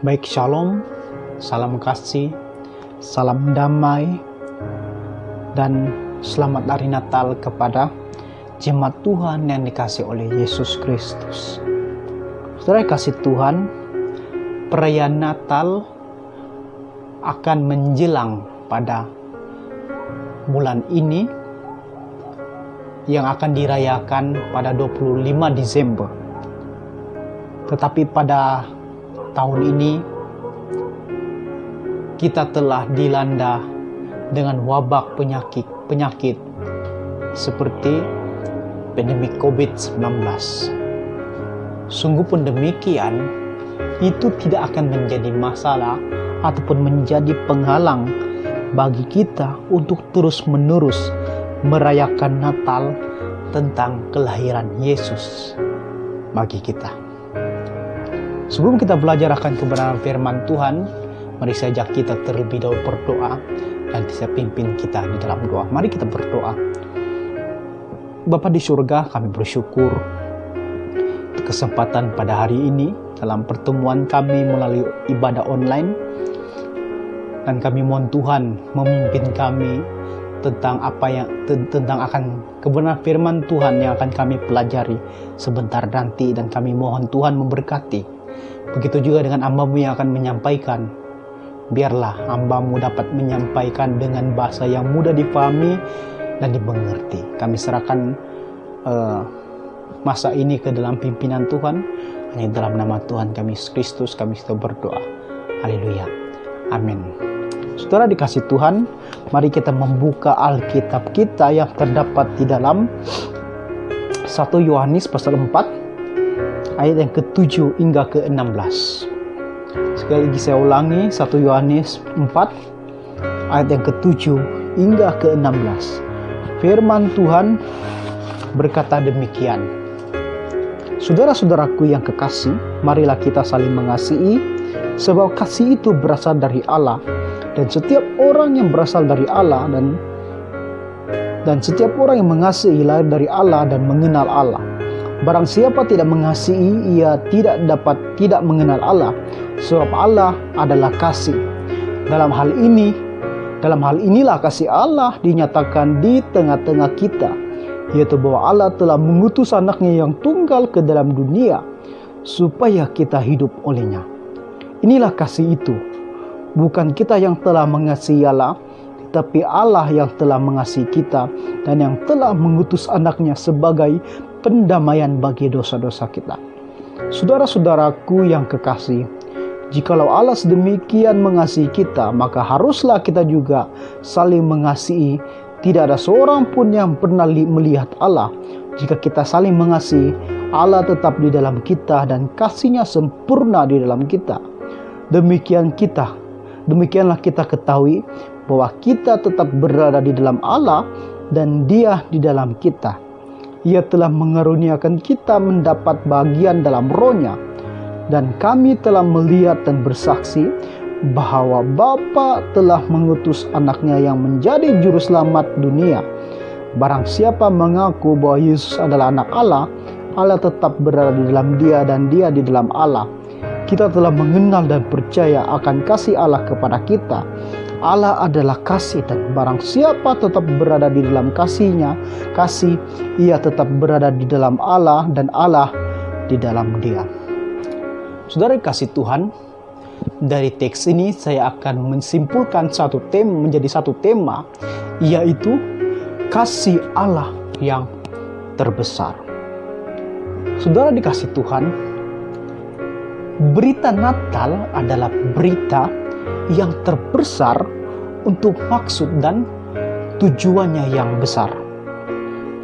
Baik, shalom, salam kasih, salam damai, dan selamat hari Natal kepada jemaat Tuhan yang dikasih oleh Yesus Kristus. Saudara kasih Tuhan, perayaan Natal akan menjelang pada bulan ini yang akan dirayakan pada 25 Desember. Tetapi pada tahun ini kita telah dilanda dengan wabak penyakit seperti pandemi COVID-19. Sungguh pun demikian, itu tidak akan menjadi masalah ataupun menjadi penghalang bagi kita untuk terus-menerus merayakan Natal tentang kelahiran Yesus bagi kita. Sebelum kita belajar akan kebenaran firman Tuhan, mari saya ajak kita terlebih dahulu berdoa dan saya pimpin kita di dalam doa. Mari kita berdoa. Bapa di surga, kami bersyukur kesempatan pada hari ini dalam pertemuan kami melalui ibadah online, dan kami mohon Tuhan memimpin kami tentang akan kebenaran firman Tuhan yang akan kami pelajari sebentar nanti, dan kami mohon Tuhan memberkati. Begitu juga dengan hamba-Mu yang akan menyampaikan. Biarlah hamba-Mu dapat menyampaikan dengan bahasa yang mudah dipahami dan dimengerti. Kami serahkan masa ini ke dalam pimpinan Tuhan. Hanya dalam nama Tuhan kami Yesus Kristus kami sudah berdoa. Haleluya. Amin. Saudara dikasih Tuhan, mari kita membuka Alkitab kita yang terdapat di dalam 1 Yohanes pasal 4 ayat yang ke-7 hingga ke-16. Sekali lagi saya ulangi, 1 Yohanes 4 ayat yang ke-7 hingga ke-16. Firman Tuhan berkata demikian. Saudara-saudaraku yang kekasih, marilah kita saling mengasihi, sebab kasih itu berasal dari Allah, dan setiap orang yang berasal dari Allah dan setiap orang yang mengasihi lahir dari Allah dan mengenal Allah. Barang siapa tidak mengasihi, ia tidak mengenal Allah, sebab Allah adalah kasih. Dalam hal inilah kasih Allah dinyatakan di tengah-tengah kita, yaitu bahwa Allah telah mengutus anaknya yang tunggal ke dalam dunia, supaya kita hidup olehnya. Inilah kasih itu, bukan kita yang telah mengasihi Allah, tetapi Allah yang telah mengasihi kita dan yang telah mengutus anaknya sebagai pendamaian bagi dosa-dosa kita. Saudara-saudaraku yang kekasih, jikalau Allah sedemikian mengasihi kita, maka haruslah kita juga saling mengasihi. Tidak ada seorang pun yang pernah melihat Allah. Jika kita saling mengasihi, Allah tetap di dalam kita dan kasih-Nya sempurna di dalam kita. Demikianlah kita ketahui bahwa kita tetap berada di dalam Allah dan Dia di dalam kita. Ia telah mengaruniakan kita mendapat bagian dalam Roh-Nya, dan kami telah melihat dan bersaksi bahwa Bapa telah mengutus anaknya yang menjadi juru selamat dunia. Barang siapa mengaku bahwa Yesus adalah anak Allah, Allah tetap berada di dalam Dia dan Dia di dalam Allah. Kita telah mengenal dan percaya akan kasih Allah kepada kita. Allah adalah kasih, dan barang siapa tetap berada di dalam kasih, ia tetap berada di dalam Allah dan Allah di dalam Dia. Saudara kasih Tuhan, dari teks ini saya akan menyimpulkan menjadi satu tema, yaitu kasih Allah yang terbesar. Saudara dikasih Tuhan, berita Natal adalah berita yang terbesar untuk maksud dan tujuannya yang besar.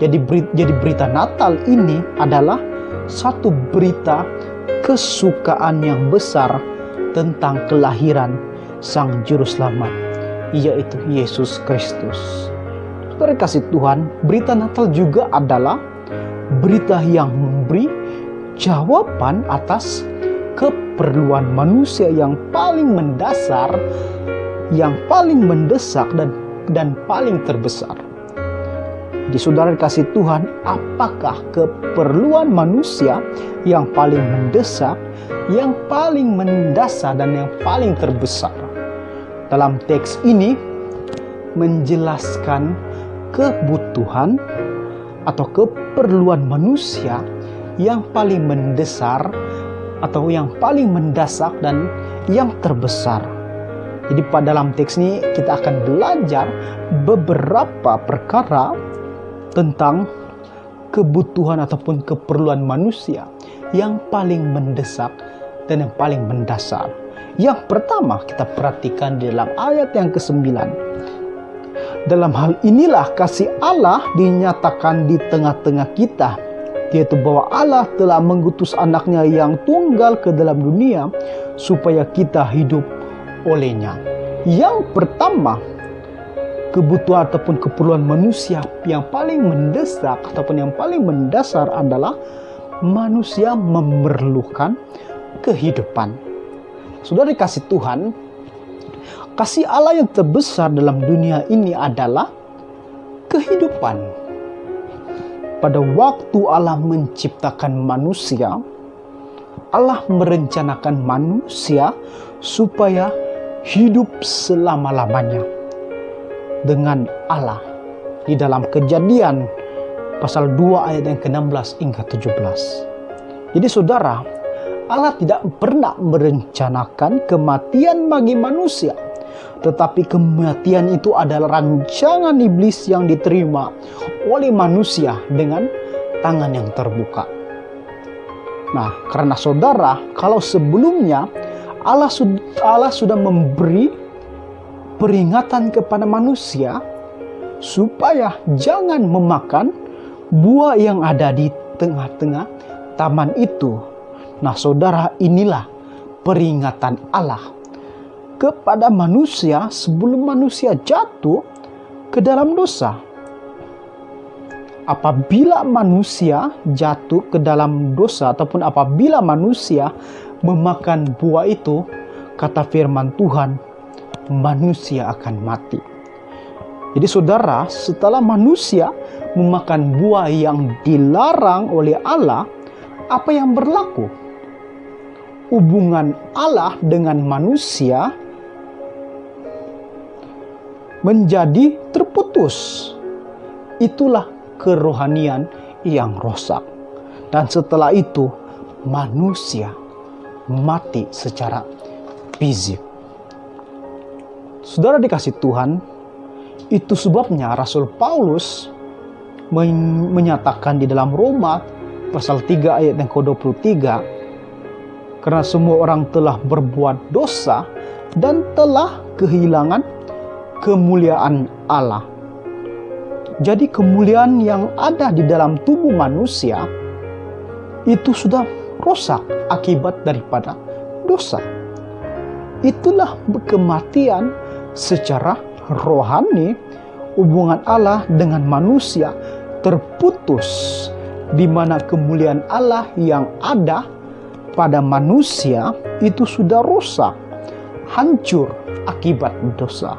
Jadi berita Natal ini adalah satu berita kesukaan yang besar tentang kelahiran Sang Juru Selamat, yaitu Yesus Kristus. Saudara kasih Tuhan, berita Natal juga adalah berita yang memberi jawaban atas keperluan manusia yang paling mendasar, yang paling mendesak dan paling terbesar. Di saudara kasih Tuhan, apakah keperluan manusia yang paling mendesak, yang paling mendasar, dan yang paling terbesar? Dalam teks ini menjelaskan kebutuhan atau keperluan manusia yang paling mendasar atau yang paling mendesak dan yang terbesar. Jadi pada dalam teks ini kita akan belajar beberapa perkara tentang kebutuhan ataupun keperluan manusia yang paling mendesak dan yang paling mendasar. Yang pertama kita perhatikan di dalam ayat yang ke-9. Dalam hal inilah kasih Allah dinyatakan di tengah-tengah kita, yaitu bahwa Allah telah mengutus anaknya yang tunggal ke dalam dunia supaya kita hidup olehnya. Yang pertama, kebutuhan ataupun keperluan manusia yang paling mendesak ataupun yang paling mendasar adalah manusia memerlukan kehidupan. Saudara dikasih Tuhan, kasih Allah yang terbesar dalam dunia ini adalah kehidupan. Pada waktu Allah menciptakan manusia, Allah merencanakan manusia supaya hidup selama-lamanya dengan Allah. Di dalam Kejadian pasal 2 ayat yang ke-16 hingga 17. Jadi saudara, Allah tidak pernah merencanakan kematian bagi manusia, tetapi kematian itu adalah rancangan iblis yang diterima oleh manusia dengan tangan yang terbuka. Nah, karena saudara, kalau sebelumnya Allah sudah memberi peringatan kepada manusia supaya jangan memakan buah yang ada di tengah-tengah taman itu. Nah, saudara, inilah peringatan Allah kepada manusia sebelum manusia jatuh ke dalam dosa. Apabila manusia jatuh ke dalam dosa ataupun apabila manusia memakan buah itu, kata firman Tuhan, manusia akan mati. Jadi saudara, setelah manusia memakan buah yang dilarang oleh Allah, apa yang berlaku? Hubungan Allah dengan manusia menjadi terputus. Itulah kerohanian yang rusak. Dan setelah itu manusia mati secara fisik. Saudara dikasih Tuhan, itu sebabnya Rasul Paulus menyatakan di dalam Roma pasal 3 ayat yang ke-23, karena semua orang telah berbuat dosa dan telah kehilangan kemuliaan Allah. Jadi kemuliaan yang ada di dalam tubuh manusia itu sudah rusak akibat daripada dosa. Itulah kematian secara rohani. Hubungan Allah dengan manusia terputus, di mana kemuliaan Allah yang ada pada manusia itu sudah rusak, hancur akibat dosa.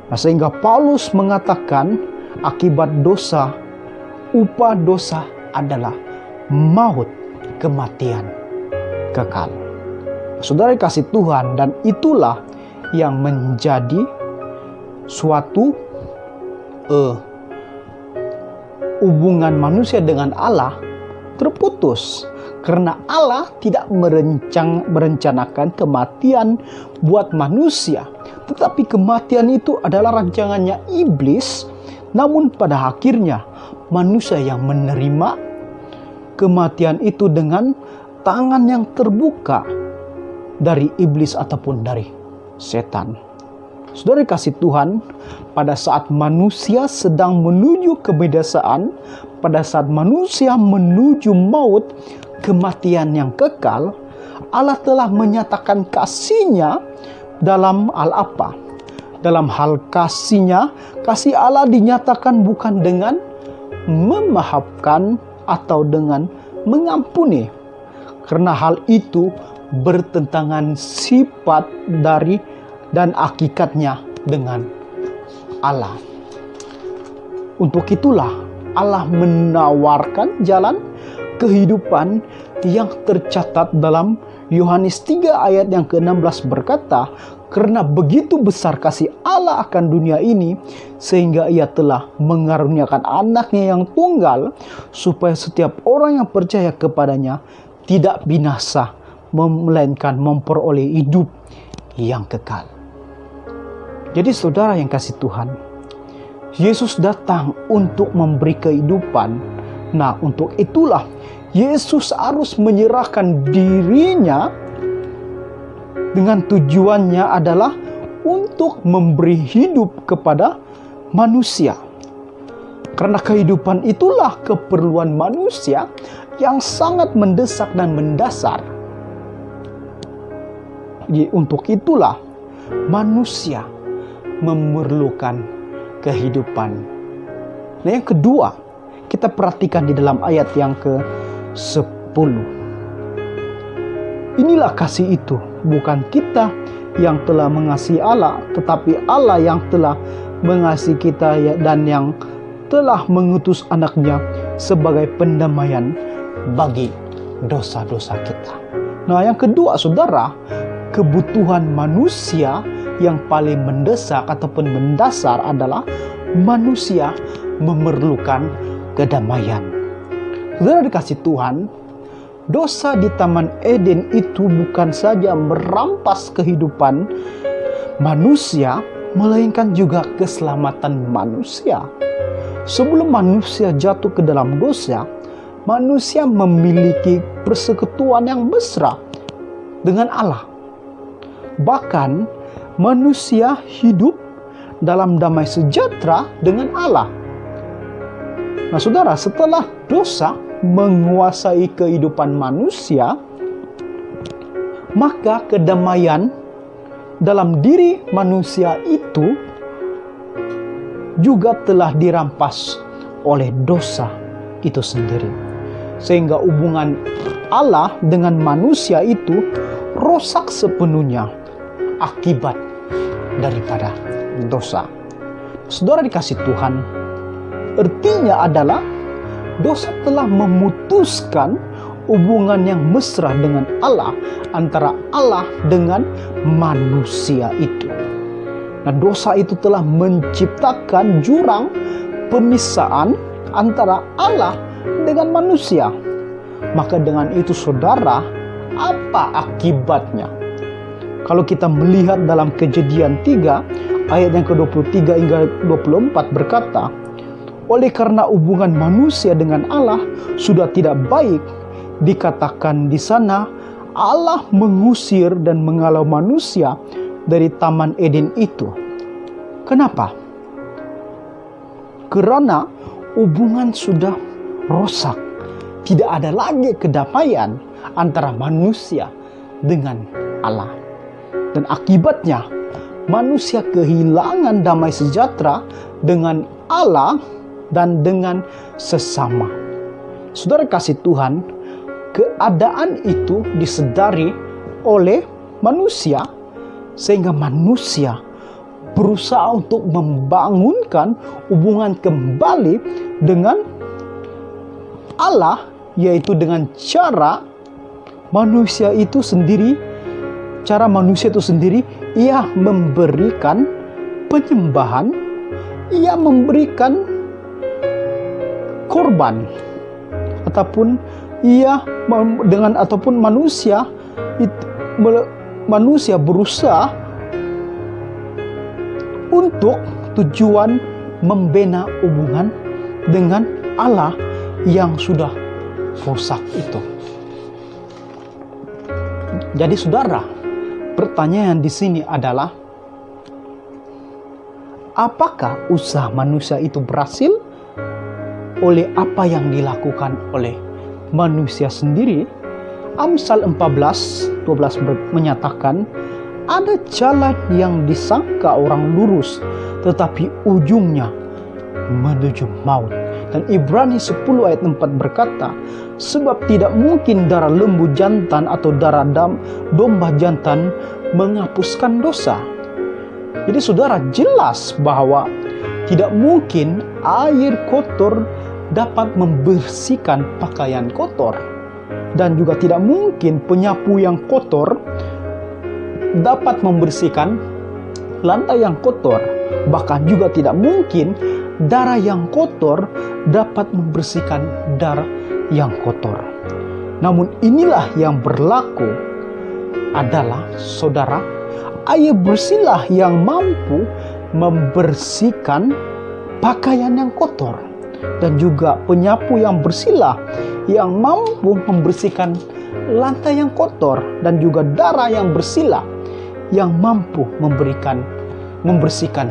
Nah, sehingga Paulus mengatakan akibat dosa, upah dosa adalah maut, kematian kekal. Saudara kasih Tuhan, dan itulah yang menjadi suatu hubungan manusia dengan Allah terputus, karena Allah tidak merencanakan kematian buat manusia, tetapi kematian itu adalah rancangannya iblis. Namun pada akhirnya manusia yang menerima kematian itu dengan tangan yang terbuka dari iblis ataupun dari setan. Saudara kasih Tuhan, pada saat manusia sedang menuju kebinasaan, pada saat manusia menuju maut, kematian yang kekal, Allah telah menyatakan kasih-Nya dalam hal apa? Dalam hal kasih-Nya, kasih Allah dinyatakan bukan dengan memaafkan atau dengan mengampuni, karena hal itu bertentangan sifat dari dan hakikatnya dengan Allah. Untuk itulah Allah menawarkan jalan kehidupan yang tercatat dalam Yohanes 3 ayat yang ke-16 berkata, "Karena begitu besar kasih Allah akan dunia ini, sehingga ia telah mengaruniakan anaknya yang tunggal, supaya setiap orang yang percaya kepadanya tidak binasa, melainkan memperoleh hidup yang kekal." Jadi saudara yang kasih Tuhan, Yesus datang untuk memberi kehidupan. Nah, untuk itulah Yesus harus menyerahkan dirinya, dengan tujuannya adalah untuk memberi hidup kepada manusia. Karena kehidupan itulah keperluan manusia yang sangat mendesak dan mendasar. Jadi untuk itulah manusia memerlukan kehidupan. Nah, yang kedua, kita perhatikan di dalam ayat yang ke-10. Inilah kasih itu, bukan kita yang telah mengasihi Allah, tetapi Allah yang telah mengasihi kita dan yang telah mengutus anaknya sebagai pendamaian bagi dosa-dosa kita. Nah, yang kedua saudara, kebutuhan manusia yang paling mendesak ataupun mendasar adalah manusia memerlukan kedamaian. Saudara dikasih Tuhan, dosa di Taman Eden itu bukan saja merampas kehidupan manusia, melainkan juga keselamatan manusia. Sebelum manusia jatuh ke dalam dosa, manusia memiliki persekutuan yang mesra dengan Allah. Bahkan manusia hidup dalam damai sejahtera dengan Allah. Nah saudara, setelah dosa menguasai kehidupan manusia, maka kedamaian dalam diri manusia itu juga telah dirampas oleh dosa itu sendiri. Sehingga hubungan Allah dengan manusia itu rusak sepenuhnya akibat daripada dosa. Saudara dikasih Tuhan, artinya adalah dosa telah memutuskan hubungan yang mesra dengan Allah, antara Allah dengan manusia itu. Nah, dosa itu telah menciptakan jurang pemisahan antara Allah dengan manusia. Maka dengan itu saudara, apa akibatnya? Kalau kita melihat dalam Kejadian 3 ayat yang ke-23 hingga 24 berkata, oleh karena hubungan manusia dengan Allah sudah tidak baik, dikatakan di sana Allah mengusir dan menghalau manusia dari Taman Eden itu. Kenapa? Karena hubungan sudah rusak. Tidak ada lagi kedamaian antara manusia dengan Allah. Dan akibatnya manusia kehilangan damai sejahtera dengan Allah dan dengan sesama. Saudara kasih Tuhan, keadaan itu disadari oleh manusia, sehingga manusia berusaha untuk membangunkan hubungan kembali dengan Allah, yaitu dengan cara manusia itu sendiri, ia memberikan penyembahan, ia memberikan korban, ataupun manusia berusaha untuk tujuan membina hubungan dengan Allah yang sudah rusak itu. Jadi saudara, pertanyaan di sini adalah, apakah usaha manusia itu berhasil oleh apa yang dilakukan oleh manusia sendiri? Amsal 14:12 menyatakan, ada jalan yang disangka orang lurus, tetapi ujungnya menuju maut. Dan Ibrani 10 ayat 4 berkata, sebab tidak mungkin darah lembu jantan atau darah domba jantan menghapuskan dosa. Jadi saudara, jelas bahwa Tidak mungkin air kotor dapat membersihkan pakaian kotor. Dan juga tidak mungkin penyapu yang kotor dapat membersihkan lantai yang kotor. Bahkan juga tidak mungkin darah yang kotor dapat membersihkan darah yang kotor. Namun inilah yang berlaku adalah, saudara, air bersihlah yang mampu membersihkan pakaian yang kotor, dan juga penyapu yang bersihlah yang mampu membersihkan lantai yang kotor, dan juga darah yang bersihlah yang mampu membersihkan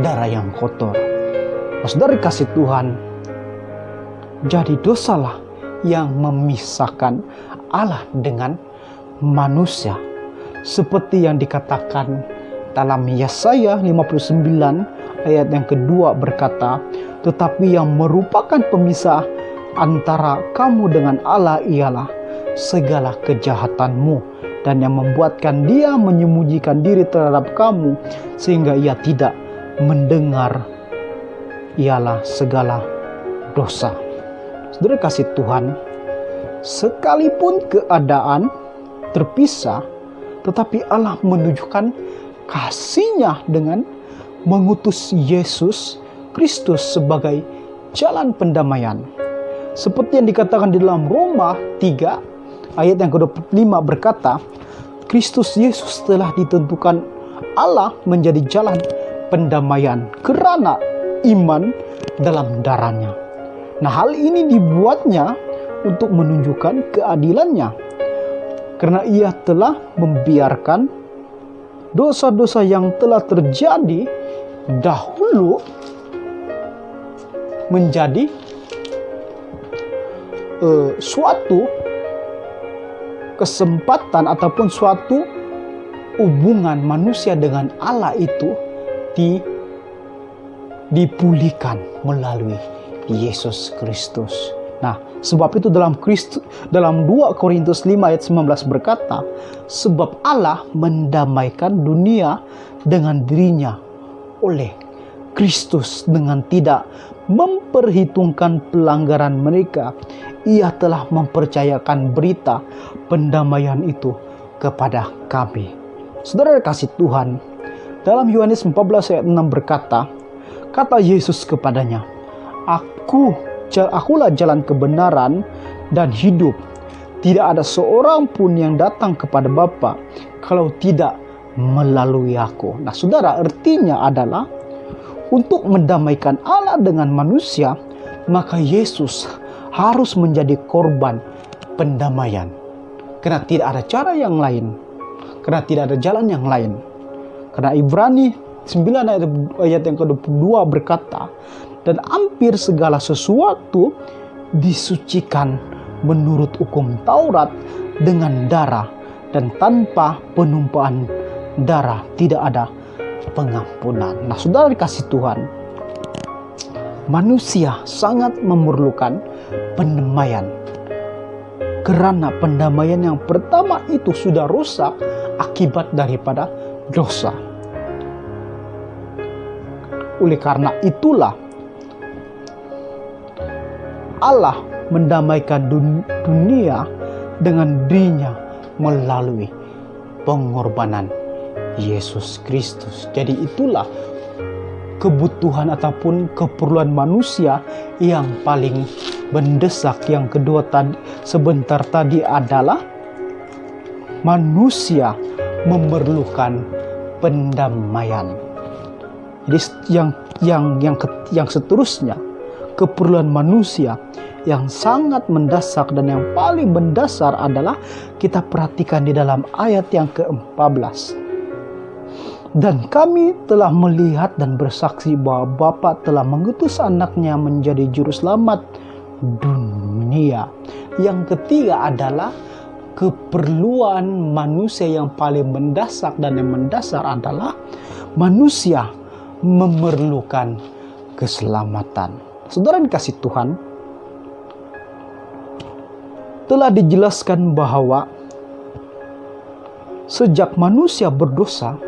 darah yang kotor. Saudara kasih Tuhan, jadi dosalah yang memisahkan Allah dengan manusia, seperti yang dikatakan dalam Yesaya 59 ayat yang kedua berkata, tetapi yang merupakan pemisah antara kamu dengan Allah ialah segala kejahatanmu, dan yang membuatkan dia menyembunyikan diri terhadap kamu sehingga ia tidak mendengar ialah segala dosa. Saudara kasih Tuhan, sekalipun keadaan terpisah, tetapi Allah menunjukkan kasih-Nya dengan mengutus Yesus Kristus sebagai jalan pendamaian. Seperti yang dikatakan di dalam Roma 3 ayat yang ke-25 berkata, Kristus Yesus telah ditentukan Allah menjadi jalan pendamaian karena iman dalam darahnya. Nah, hal ini dibuatnya untuk menunjukkan keadilannya, karena ia telah membiarkan dosa-dosa yang telah terjadi dahulu menjadi suatu kesempatan ataupun suatu hubungan manusia dengan Allah itu dipulihkan melalui Yesus Kristus. Nah, sebab itu dalam 2 Korintus 5 ayat 19 berkata, sebab Allah mendamaikan dunia dengan dirinya oleh Kristus dengan tidak memperhitungkan pelanggaran mereka. Ia telah mempercayakan berita pendamaian itu kepada kami. Saudara kasih Tuhan, dalam Yohanes 14 ayat 6 berkata, kata Yesus kepadanya, Akulah jalan kebenaran dan hidup. Tidak ada seorang pun yang datang kepada Bapa kalau tidak melalui aku. Nah, saudara, artinya adalah untuk mendamaikan Allah dengan manusia, maka Yesus harus menjadi korban pendamaian. Karena tidak ada cara yang lain. Karena tidak ada jalan yang lain. Karena Ibrani 9 ayat yang ke-22 berkata, dan hampir segala sesuatu disucikan menurut hukum Taurat dengan darah, dan tanpa penumpahan darah tidak ada pengampunan. Nah, saudara dikasih Tuhan, manusia sangat memerlukan pendamaian, karena pendamaian yang pertama itu sudah rusak akibat daripada dosa. Oleh karena itulah Allah mendamaikan dunia dengan dirinya melalui pengorbanan Yesus Kristus. Jadi itulah kebutuhan ataupun keperluan manusia yang paling mendesak. Yang kedua sebentar tadi adalah manusia memerlukan pendamaian. Jadi yang seterusnya, keperluan manusia yang sangat mendesak dan yang paling mendasar adalah kita perhatikan di dalam ayat yang ke-14. Dan kami telah melihat dan bersaksi bahwa Bapa telah mengutus anaknya menjadi juru selamat dunia. Yang ketiga adalah keperluan manusia yang paling mendesak, dan yang mendasar adalah manusia memerlukan keselamatan. Saudara dikasih Tuhan, telah dijelaskan bahwa sejak manusia berdosa,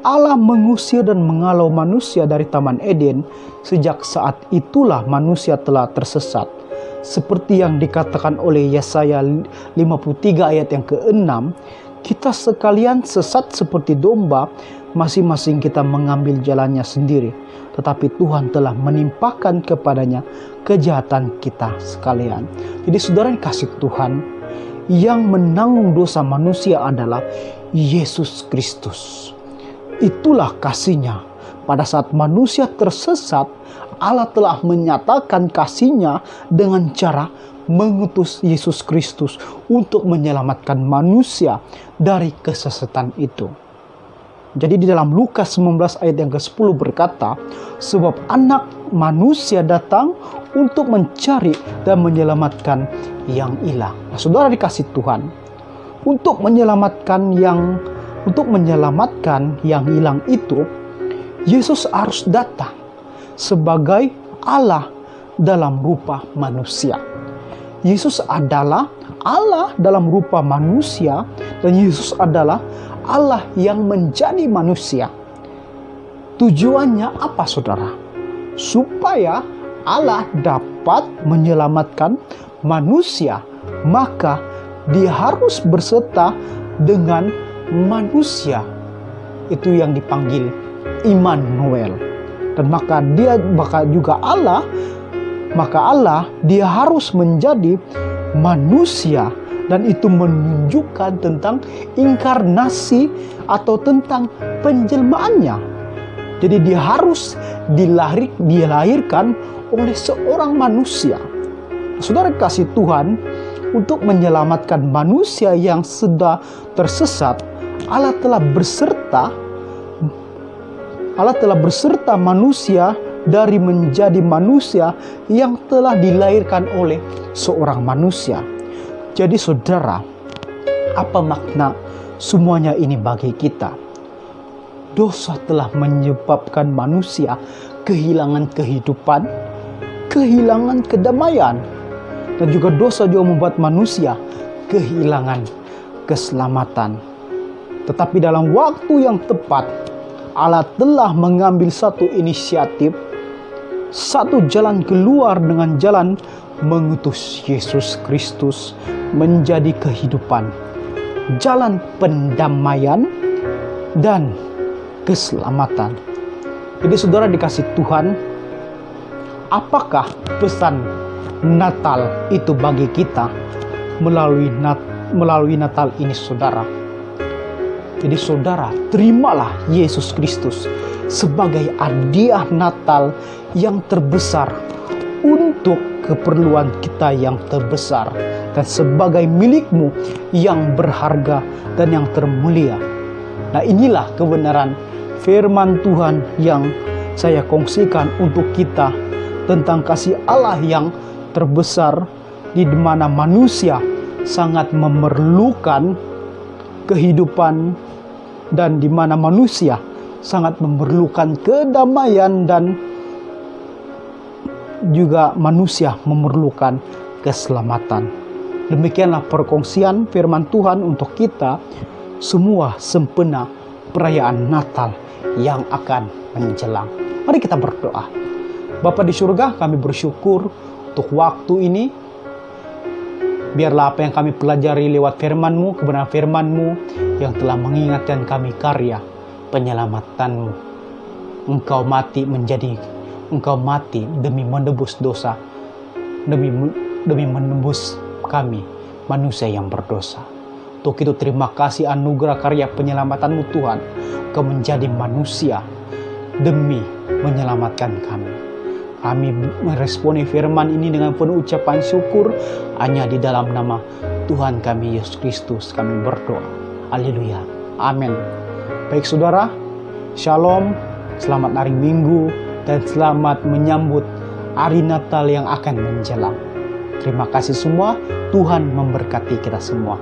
Allah mengusir dan mengalau manusia dari Taman Eden, sejak saat itulah manusia telah tersesat. Seperti yang dikatakan oleh Yesaya 53 ayat yang ke-6, kita sekalian sesat seperti domba, masing-masing kita mengambil jalannya sendiri. Tetapi Tuhan telah menimpakan kepadanya kejahatan kita sekalian. Jadi saudara yang kasih Tuhan, yang menanggung dosa manusia adalah Yesus Kristus. Itulah kasihnya. Pada saat manusia tersesat, Allah telah menyatakan kasihnya dengan cara mengutus Yesus Kristus untuk menyelamatkan manusia dari kesesatan itu. Jadi di dalam Lukas 19 ayat yang ke-10 berkata, sebab anak manusia datang untuk mencari dan menyelamatkan yang hilang. Nah, saudara dikasih Tuhan, untuk menyelamatkan yang hilang itu, Yesus harus datang sebagai Allah dalam rupa manusia. Yesus adalah Allah dalam rupa manusia, dan Yesus adalah Allah yang menjadi manusia. Tujuannya apa, saudara? Supaya Allah dapat menyelamatkan manusia, maka Dia harus berserta dengan manusia. Itu yang dipanggil Immanuel. Dan maka Allah Dia harus menjadi manusia, dan itu menunjukkan tentang inkarnasi atau tentang penjelmaannya. Jadi Dia harus dilahirkan oleh seorang manusia. Saudara kasih Tuhan, untuk menyelamatkan manusia yang sudah tersesat, Allah telah berserta manusia dari menjadi manusia yang telah dilahirkan oleh seorang manusia. Jadi saudara, apa makna semuanya ini bagi kita? Dosa telah menyebabkan manusia kehilangan kehidupan, kehilangan kedamaian, dan juga dosa juga membuat manusia kehilangan keselamatan. Tetapi dalam waktu yang tepat, Allah telah mengambil satu inisiatif, satu jalan keluar dengan jalan mengutus Yesus Kristus menjadi kehidupan, jalan pendamaian dan keselamatan. Jadi saudara dikasih Tuhan, apakah pesan Natal itu bagi kita melalui Natal ini, saudara? Jadi saudara, terimalah Yesus Kristus sebagai hadiah Natal yang terbesar untuk keperluan kita yang terbesar, dan sebagai milikmu yang berharga dan yang termulia. Nah, inilah kebenaran firman Tuhan yang saya kongsikan untuk kita tentang kasih Allah yang terbesar, di mana manusia sangat memerlukan kehidupan, dan di mana manusia sangat memerlukan kedamaian, dan juga manusia memerlukan keselamatan. Demikianlah perkongsian firman Tuhan untuk kita semua sempena perayaan Natal yang akan menjelang. Mari kita berdoa. Bapa di surga, kami bersyukur untuk waktu ini. Biarlah apa yang kami pelajari lewat firman-Mu, kebenaran firman-Mu yang telah mengingatkan kami karya penyelamatan-Mu. Engkau mati demi menebus dosa, demi menebus kami manusia yang berdosa. Untuk itu terima kasih anugerah karya penyelamatanmu Tuhan. Engkau menjadi manusia demi menyelamatkan kami. Kami meresponi firman ini dengan penuh ucapan syukur, hanya di dalam nama Tuhan kami Yesus Kristus kami berdoa. Haleluya. Amin. Baik saudara, shalom, selamat hari Minggu, dan selamat menyambut hari Natal yang akan menjelang. Terima kasih semua, Tuhan memberkati kita semua.